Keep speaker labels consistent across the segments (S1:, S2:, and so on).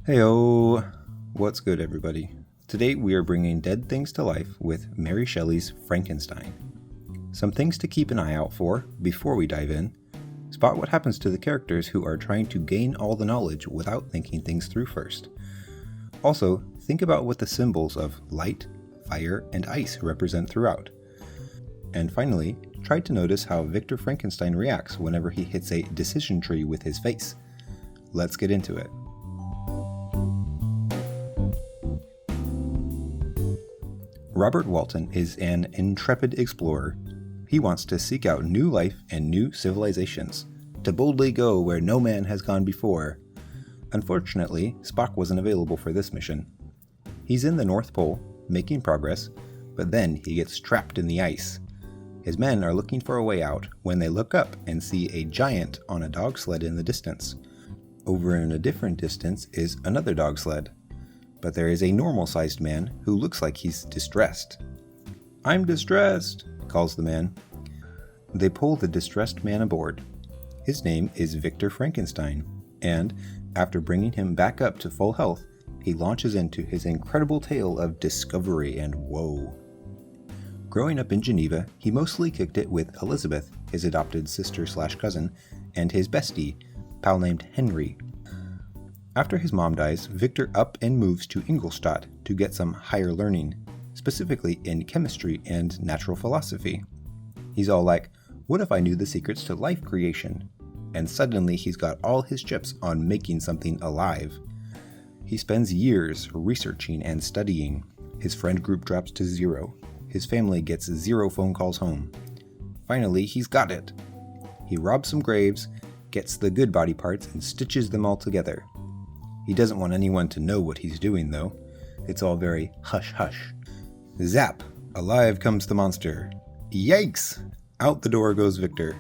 S1: Heyo! What's good, everybody? Today we are bringing dead things to life with Mary Shelley's Frankenstein. Some things to keep an eye out for before we dive in. Spot what happens to the characters who are trying to gain all the knowledge without thinking things through first. Also, think about what the symbols of light, fire, and ice represent throughout. And finally, try to notice how Victor Frankenstein reacts whenever he hits a decision tree with his face. Let's get into it. Robert Walton is an intrepid explorer. He wants to seek out new life and new civilizations, to boldly go where no man has gone before. Unfortunately, Spock wasn't available for this mission. He's in the North Pole, making progress, but then he gets trapped in the ice. His men are looking for a way out when they look up and see a giant on a dog sled in the distance. Over in a different distance is another dog sled. But there is a normal-sized man who looks like he's distressed. "I'm distressed," calls the man. They pull the distressed man aboard. His name is Victor Frankenstein, and after bringing him back up to full health, he launches into his incredible tale of discovery and woe. Growing up in Geneva, he mostly kicked it with Elizabeth, his adopted sister/cousin, and his bestie, pal named Henry. After his mom dies, Victor up and moves to Ingolstadt to get some higher learning, specifically in chemistry and natural philosophy. He's all like, what if I knew the secrets to life creation? And suddenly he's got all his chips on making something alive. He spends years researching and studying. His friend group drops to 0. His family gets 0 phone calls home. Finally, he's got it. He robs some graves, gets the good body parts, and stitches them all together. He doesn't want anyone to know what he's doing, though. It's all very hush-hush. Zap! Alive comes the monster. Yikes! Out the door goes Victor.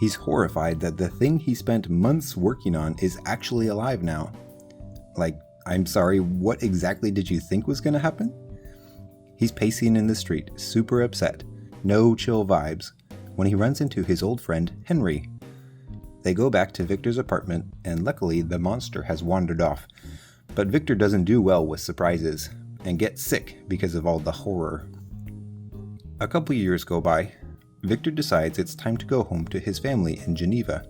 S1: He's horrified that the thing he spent months working on is actually alive now. Like, I'm sorry, what exactly did you think was gonna happen? He's pacing in the street, super upset. No chill vibes, when he runs into his old friend, Henry. They go back to Victor's apartment, and luckily the monster has wandered off. But Victor doesn't do well with surprises, and gets sick because of all the horror. A couple years go by. Victor decides it's time to go home to his family in Geneva.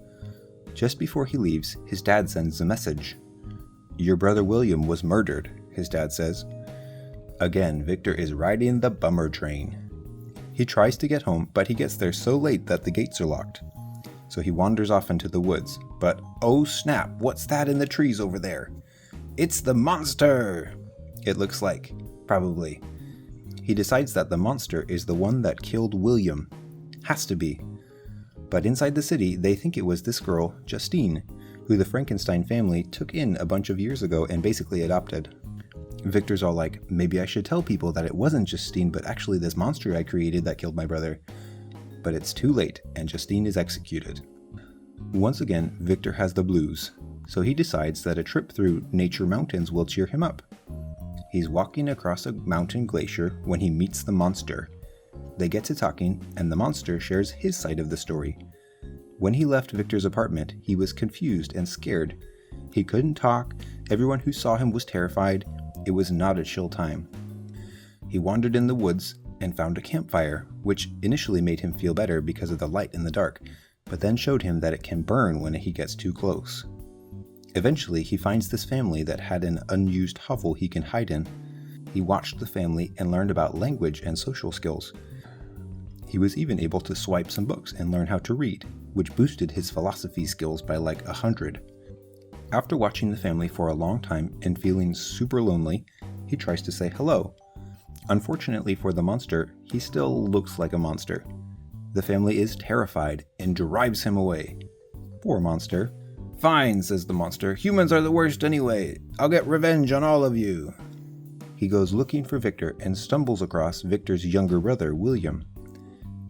S1: Just before he leaves, his dad sends a message. "Your brother William was murdered," his dad says. Again, Victor is riding the bummer train. He tries to get home, but he gets there so late that the gates are locked. So he wanders off into the woods, but oh snap, what's that in the trees over there? It's the monster! It looks like, probably. He decides that the monster is the one that killed William. Has to be. But inside the city, they think it was this girl, Justine, who the Frankenstein family took in a bunch of years ago and basically adopted. Victor's all like, maybe I should tell people that it wasn't Justine, but actually this monster I created that killed my brother. But it's too late, and Justine is executed. Once again, Victor has the blues, so he decides that a trip through nature mountains will cheer him up. He's walking across a mountain glacier when he meets the monster. They get to talking, and the monster shares his side of the story. When he left Victor's apartment, he was confused and scared. He couldn't talk, everyone who saw him was terrified. It was not a chill time. He wandered in the woods and found a campfire, which initially made him feel better because of the light in the dark, but then showed him that it can burn when he gets too close. Eventually, he finds this family that had an unused hovel he can hide in. He watched the family and learned about language and social skills. He was even able to swipe some books and learn how to read, which boosted his philosophy skills by like 100. After watching the family for a long time and feeling super lonely, he tries to say hello. Unfortunately for the monster, he still looks like a monster. The family is terrified and drives him away. Poor monster. "Fine," says the monster. "Humans are the worst anyway. I'll get revenge on all of you." He goes looking for Victor and stumbles across Victor's younger brother, William.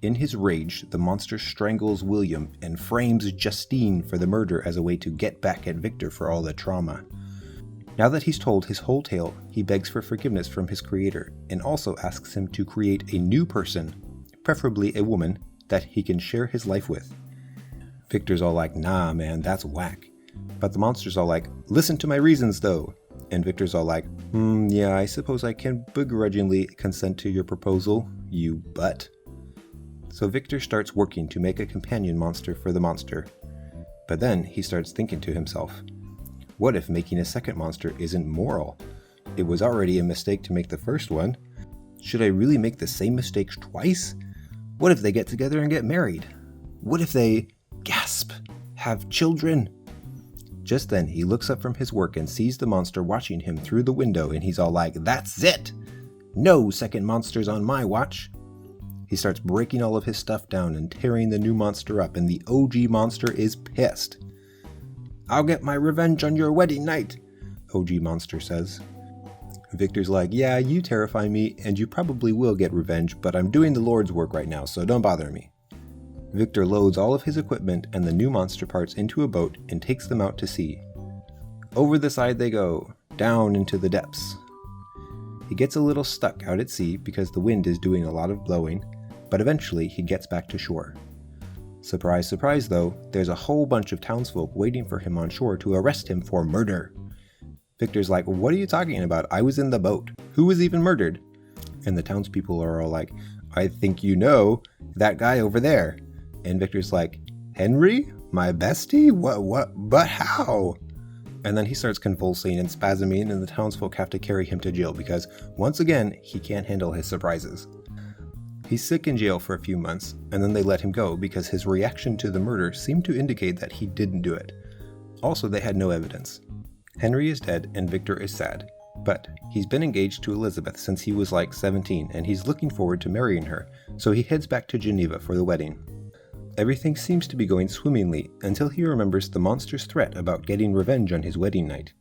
S1: In his rage, the monster strangles William and frames Justine for the murder as a way to get back at Victor for all the trauma. Now that he's told his whole tale, he begs for forgiveness from his creator and also asks him to create a new person, preferably a woman, that he can share his life with. Victor's all like, "Nah man, that's whack. But the monster's all like, listen to my reasons though. And Victor's all like, yeah, I suppose I can begrudgingly consent to your proposal, you butt. So Victor starts working to make a companion monster for the monster. But then he starts thinking to himself, what if making a second monster isn't moral? It was already a mistake to make the first one. Should I really make the same mistakes twice? What if they get together and get married? What if they, gasp, have children? Just then he looks up from his work and sees the monster watching him through the window, and he's all like, that's it! No second monsters on my watch! He starts breaking all of his stuff down and tearing the new monster up, and the OG monster is pissed. I'll get my revenge on your wedding night, OG monster says. Victor's like, yeah, you terrify me, and you probably will get revenge, but I'm doing the Lord's work right now, so don't bother me. Victor loads all of his equipment and the new monster parts into a boat and takes them out to sea. Over the side they go, down into the depths. He gets a little stuck out at sea because the wind is doing a lot of blowing, but eventually he gets back to shore. Surprise, surprise though, there's a whole bunch of townsfolk waiting for him on shore to arrest him for murder. Victor's like, what are you talking about? I was in the boat. Who was even murdered? And the townspeople are all like, I think you know, that guy over there. And Victor's like, Henry? My bestie? What, but how? And then he starts convulsing and spasming, and the townsfolk have to carry him to jail because, once again, he can't handle his surprises. He's sick in jail for a few months, and then they let him go because his reaction to the murder seemed to indicate that he didn't do it. Also, they had no evidence. Henry is dead, and Victor is sad. But he's been engaged to Elizabeth since he was like 17, and he's looking forward to marrying her, so he heads back to Geneva for the wedding. Everything seems to be going swimmingly until he remembers the monster's threat about getting revenge on his wedding night.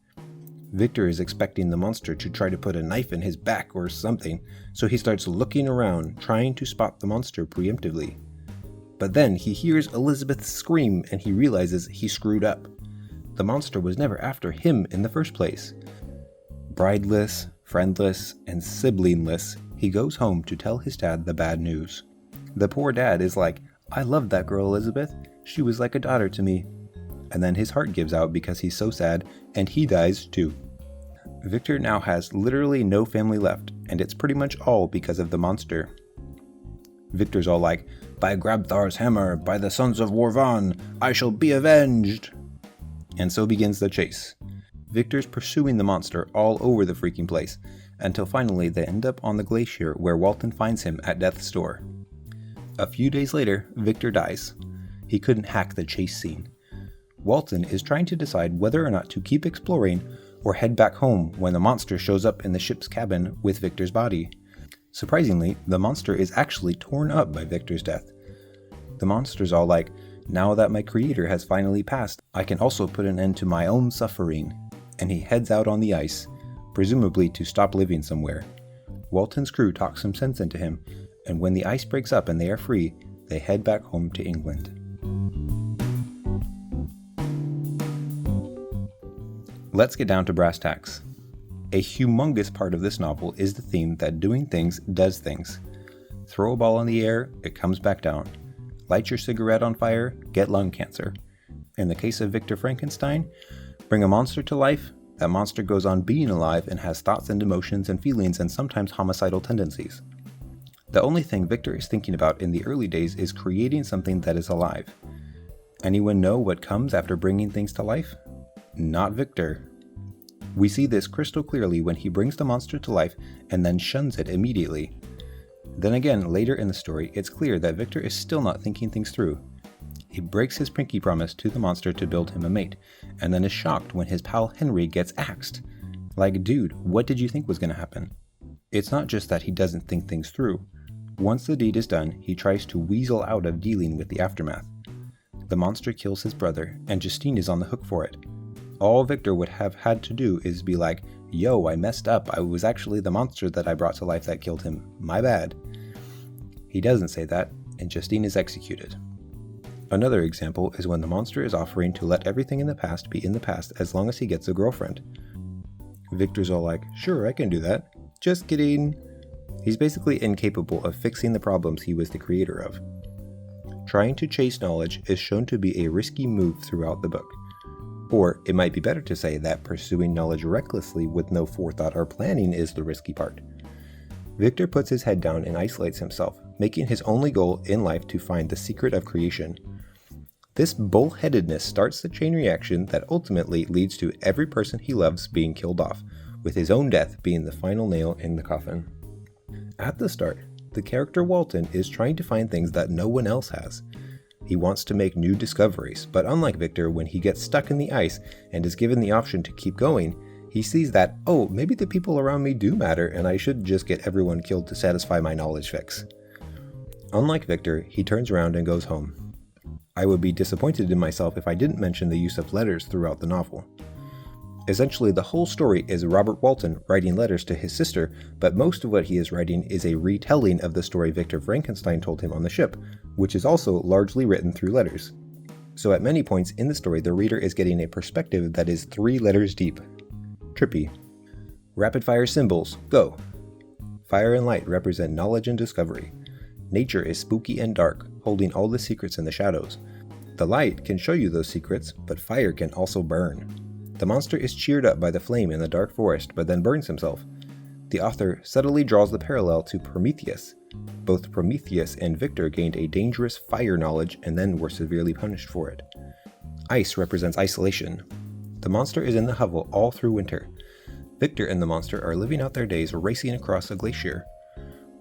S1: Victor is expecting the monster to try to put a knife in his back or something, so he starts looking around, trying to spot the monster preemptively. But then he hears Elizabeth scream and he realizes he screwed up. The monster was never after him in the first place. Brideless, friendless, and siblingless, he goes home to tell his dad the bad news. The poor dad is like, I loved that girl Elizabeth. She was like a daughter to me. And then his heart gives out because he's so sad, and he dies too. Victor now has literally no family left, and it's pretty much all because of the monster. Victor's all like, by Grabthar's hammer, by the sons of Warvan, I shall be avenged! And so begins the chase. Victor's pursuing the monster all over the freaking place, until finally they end up on the glacier where Walton finds him at death's door. A few days later, Victor dies. He couldn't hack the chase scene. Walton is trying to decide whether or not to keep exploring or head back home when the monster shows up in the ship's cabin with Victor's body. Surprisingly, the monster is actually torn up by Victor's death. The monster's all like, now that my creator has finally passed, I can also put an end to my own suffering. And he heads out on the ice, presumably to stop living somewhere. Walton's crew talks some sense into him, and when the ice breaks up and they are free, they head back home to England. Let's get down to brass tacks. A humongous part of this novel is the theme that doing things does things. Throw a ball in the air, it comes back down. Light your cigarette on fire, get lung cancer. In the case of Victor Frankenstein, bring a monster to life, that monster goes on being alive and has thoughts and emotions and feelings and sometimes homicidal tendencies. The only thing Victor is thinking about in the early days is creating something that is alive. Anyone know what comes after bringing things to life? Not Victor. We see this crystal clearly when he brings the monster to life and then shuns it immediately. Then again, later in the story, it's clear that Victor is still not thinking things through. He breaks his pinky promise to the monster to build him a mate, and then is shocked when his pal Henry gets axed. Like, dude, what did you think was going to happen? It's not just that he doesn't think things through. Once the deed is done, he tries to weasel out of dealing with the aftermath. The monster kills his brother, and Justine is on the hook for it. All Victor would have had to do is be like, yo, I messed up, I was actually the monster that I brought to life that killed him, my bad. He doesn't say that, and Justine is executed. Another example is when the monster is offering to let everything in the past be in the past as long as he gets a girlfriend. Victor's all like, sure, I can do that. Just kidding. He's basically incapable of fixing the problems he was the creator of. Trying to chase knowledge is shown to be a risky move throughout the book. Or it might be better to say that pursuing knowledge recklessly with no forethought or planning is the risky part. Victor puts his head down and isolates himself, making his only goal in life to find the secret of creation. This bullheadedness starts the chain reaction that ultimately leads to every person he loves being killed off, with his own death being the final nail in the coffin. At the start, the character Walton is trying to find things that no one else has. He wants to make new discoveries, but unlike Victor, when he gets stuck in the ice and is given the option to keep going, he sees that, oh, maybe the people around me do matter and I should just get everyone killed to satisfy my knowledge fix. Unlike Victor, he turns around and goes home. I would be disappointed in myself if I didn't mention the use of letters throughout the novel. Essentially, the whole story is Robert Walton writing letters to his sister, but most of what he is writing is a retelling of the story Victor Frankenstein told him on the ship, which is also largely written through letters. So at many points in the story, the reader is getting a perspective that is 3 letters deep. Trippy. Rapid fire symbols, go. Fire and light represent knowledge and discovery. Nature is spooky and dark, holding all the secrets in the shadows. The light can show you those secrets, but fire can also burn. The monster is cheered up by the flame in the dark forest, but then burns himself. The author subtly draws the parallel to Prometheus. Both Prometheus and Victor gained a dangerous fire knowledge and then were severely punished for it. Ice represents isolation. The monster is in the hovel all through winter. Victor and the monster are living out their days racing across a glacier.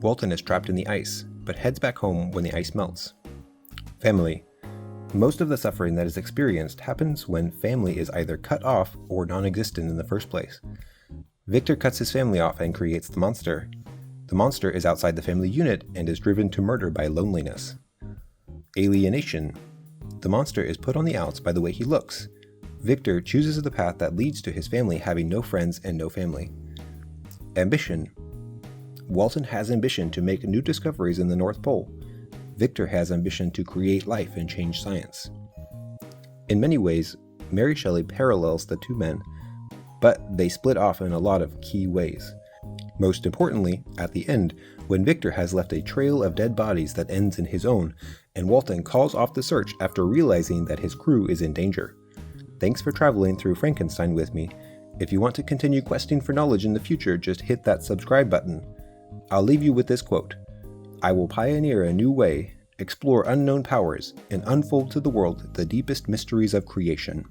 S1: Walton is trapped in the ice, but heads back home when the ice melts. Family. Most of the suffering that is experienced happens when family is either cut off or non-existent in the first place. Victor cuts his family off and creates the monster. The monster is outside the family unit and is driven to murder by loneliness. Alienation. The monster is put on the outs by the way he looks. Victor chooses the path that leads to his family having no friends and no family. Ambition. Walton has ambition to make new discoveries in the North Pole. Victor has ambition to create life and change science. In many ways, Mary Shelley parallels the two men, but they split off in a lot of key ways. Most importantly, at the end, when Victor has left a trail of dead bodies that ends in his own, and Walton calls off the search after realizing that his crew is in danger. Thanks for traveling through Frankenstein with me. If you want to continue questing for knowledge in the future, just hit that subscribe button. I'll leave you with this quote. I will pioneer a new way, explore unknown powers, and unfold to the world the deepest mysteries of creation.